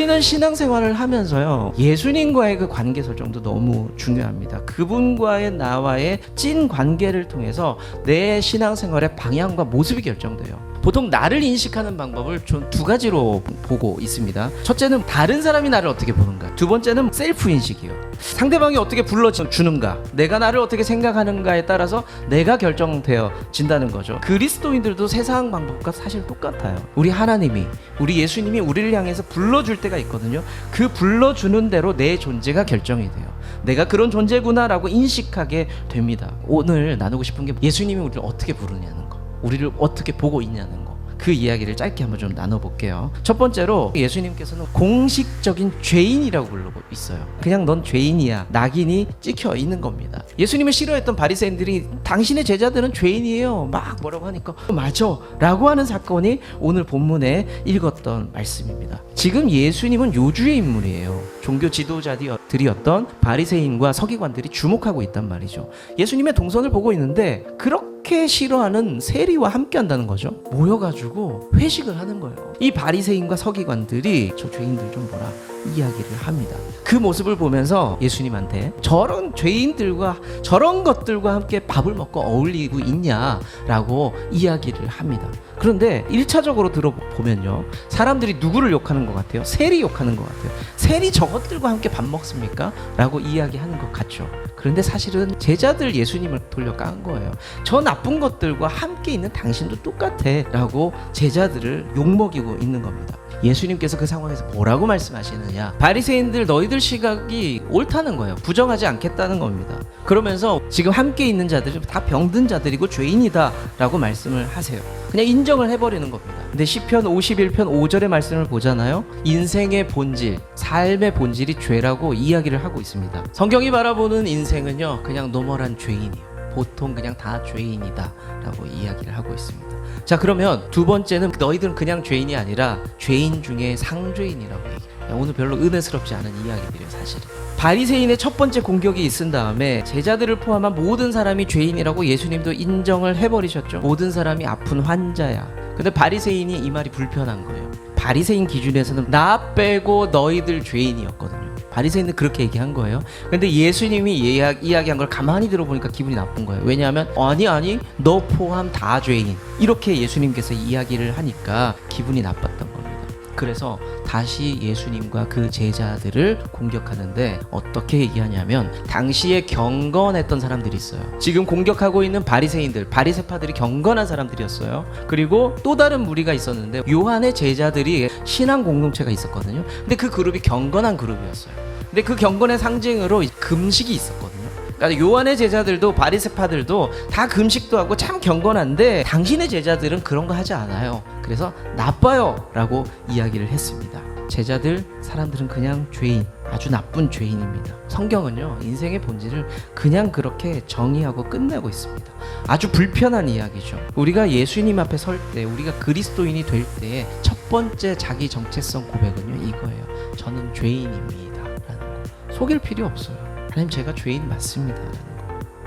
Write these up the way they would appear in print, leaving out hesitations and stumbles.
우리는 신앙생활을 하면서요, 예수님과의 그 관계 설정도 너무 중요합니다. 그분과의 나와의 찐 관계를 통해서 내 신앙생활의 방향과 모습이 결정돼요. 보통 나를 인식하는 방법을 좀 두 가지로 보고 있습니다. 첫째는 다른 사람이 나를 어떻게 보는가, 두 번째는 셀프 인식이요. 상대방이 어떻게 불러주는가, 내가 나를 어떻게 생각하는가에 따라서 내가 결정되어진다는 거죠. 그리스도인들도 세상 방법과 사실 똑같아요. 우리 하나님이, 우리 예수님이 우리를 향해서 불러줄 때가 있거든요. 그 불러주는 대로 내 존재가 결정이 돼요. 내가 그런 존재구나라고 인식하게 됩니다. 오늘 나누고 싶은 게 예수님이 우리를 어떻게 부르냐는 거, 우리를 어떻게 보고 있냐는 거, 그 이야기를 짧게 한번 좀 나눠볼게요. 첫 번째로 예수님께서는 공식적인 죄인이라고 부르고 있어요. 그냥 넌 죄인이야, 낙인이 찍혀 있는 겁니다. 예수님을 싫어했던 바리새인들이 당신의 제자들은 죄인이에요 막 뭐라고 하니까 맞아 라고 하는 사건이 오늘 본문에 읽었던 말씀입니다. 지금 예수님은 요주의 인물이에요. 종교 지도자들이었던 바리새인과 서기관들이 주목하고 있단 말이죠. 예수님의 동선을 보고 있는데 그렇게 싫어하는 세리와 함께 한다는 거죠. 모여가지고 회식을 하는 거예요. 이 바리새인과 서기관들이 저 죄인들 좀 보라 이야기를 합니다. 그 모습을 보면서 예수님한테 저런 죄인들과 저런 것들과 함께 밥을 먹고 어울리고 있냐라고 이야기를 합니다. 그런데 1차적으로 들어보면요, 사람들이 누구를 욕하는 것 같아요? 세리 욕하는 것 같아요. 세리 저것들과 함께 밥 먹습니까? 라고 이야기하는 것 같죠. 그런데 사실은 제자들 예수님을 돌려 깐 거예요. 저 나쁜 것들과 함께 있는 당신도 똑같아 라고 제자들을 욕먹이고 있는 겁니다. 예수님께서 그 상황에서 뭐라고 말씀하시느냐, 바리새인들 너희들 시각이 옳다는 거예요. 부정하지 않겠다는 겁니다. 그러면서 지금 함께 있는 자들은 다 병든 자들이고 죄인이다 라고 말씀을 하세요. 그냥 인정을 해버리는 겁니다. 근데 시편 51편 5절의 말씀을 보잖아요. 인생의 본질, 삶의 본질이 죄라고 이야기를 하고 있습니다. 성경이 바라보는 인생은요, 그냥 노멀한 죄인이에요. 보통 그냥 다 죄인이다 라고 이야기를 하고 있습니다. 자, 그러면 두 번째는 너희들은 그냥 죄인이 아니라 죄인 중에 상죄인이라고 얘기해요. 오늘 별로 은혜스럽지 않은 이야기들이에요. 사실은 바리새인의 첫 번째 공격이 있은 다음에 제자들을 포함한 모든 사람이 죄인이라고 예수님도 인정을 해버리셨죠. 모든 사람이 아픈 환자야. 근데 바리새인이 이 말이 불편한 거예요. 바리새인 기준에서는 나 빼고 너희들 죄인이었거든요. 바리새인은 그렇게 얘기한 거예요. 근데 예수님이 이야기한 걸 가만히 들어보니까 기분이 나쁜 거예요. 왜냐하면 아니 너 포함 다 죄인, 이렇게 예수님께서 이야기를 하니까 기분이 나빴던 겁니다. 그래서 다시 예수님과 그 제자들을 공격하는데 어떻게 얘기하냐면, 당시에 경건했던 사람들이 있어요. 지금 공격하고 있는 바리새인들, 바리새파들이 경건한 사람들이었어요. 그리고 또 다른 무리가 있었는데 요한의 제자들이 신앙 공동체가 있었거든요. 근데 그 그룹이 경건한 그룹이었어요. 근데 그 경건의 상징으로 금식이 있었거든요. 그러니까 요한의 제자들도 바리새파들도 다 금식도 하고 참 경건한데 당신의 제자들은 그런 거 하지 않아요. 그래서 나빠요 라고 이야기를 했습니다. 제자들, 사람들은 그냥 죄인, 아주 나쁜 죄인입니다. 성경은요, 인생의 본질을 그냥 그렇게 정의하고 끝내고 있습니다. 아주 불편한 이야기죠. 우리가 예수님 앞에 설 때, 우리가 그리스도인이 될 때의 첫 번째 자기 정체성 고백은요, 이거예요. 저는 죄인입니다 라는 거. 속일 필요 없어요. 하나님, 제가 죄인 맞습니다 라는 거.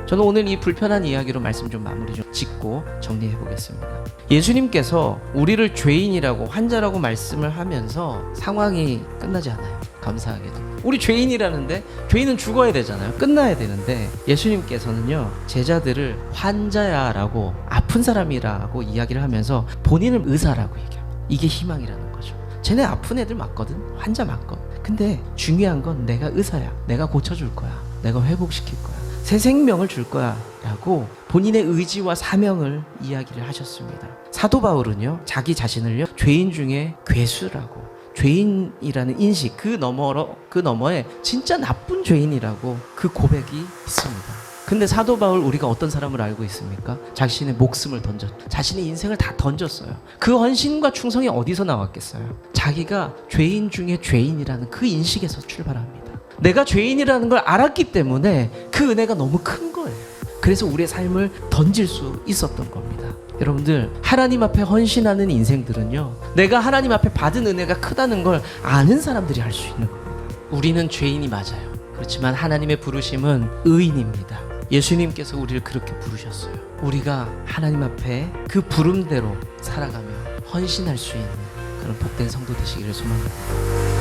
저는 오늘 이 불편한 이야기로 말씀 좀 마무리 좀 짓고 정리해 보겠습니다. 예수님께서 우리를 죄인이라고, 환자라고 말씀을 하면서 상황이 끝나지 않아요. 감사하게도 우리 죄인이라는데, 죄인은 죽어야 되잖아요. 끝나야 되는데 예수님께서는요, 제자들을 환자야 라고, 아픈 사람이라고 이야기를 하면서 본인을 의사라고 얘기해요. 이게 희망이라는 거죠. 쟤네 아픈 애들 맞거든, 환자 맞거든. 근데 중요한 건 내가 의사야, 내가 고쳐줄 거야, 내가 회복시킬 거야, 새 생명을 줄 거야 라고 본인의 의지와 사명을 이야기를 하셨습니다. 사도 바울은요, 자기 자신을요, 죄인 중에 괴수라고, 죄인이라는 인식, 그 너머에 진짜 나쁜 죄인이라고 그 고백이 있습니다. 근데 사도 바울, 우리가 어떤 사람을 알고 있습니까? 자신의 목숨을 자신의 인생을 다 던졌어요. 그 헌신과 충성이 어디서 나왔겠어요? 자기가 죄인 중에 죄인이라는 그 인식에서 출발합니다. 내가 죄인이라는 걸 알았기 때문에 그 은혜가 너무 큰 거예요. 그래서 우리의 삶을 던질 수 있었던 겁니다. 여러분들, 하나님 앞에 헌신하는 인생들은요, 내가 하나님 앞에 받은 은혜가 크다는 걸 아는 사람들이 할 수 있는 겁니다. 우리는 죄인이 맞아요. 그렇지만 하나님의 부르심은 의인입니다. 예수님께서 우리를 그렇게 부르셨어요. 우리가 하나님 앞에 그 부름대로 살아가며 헌신할 수 있는 그런 복된 성도 되시기를 소망합니다.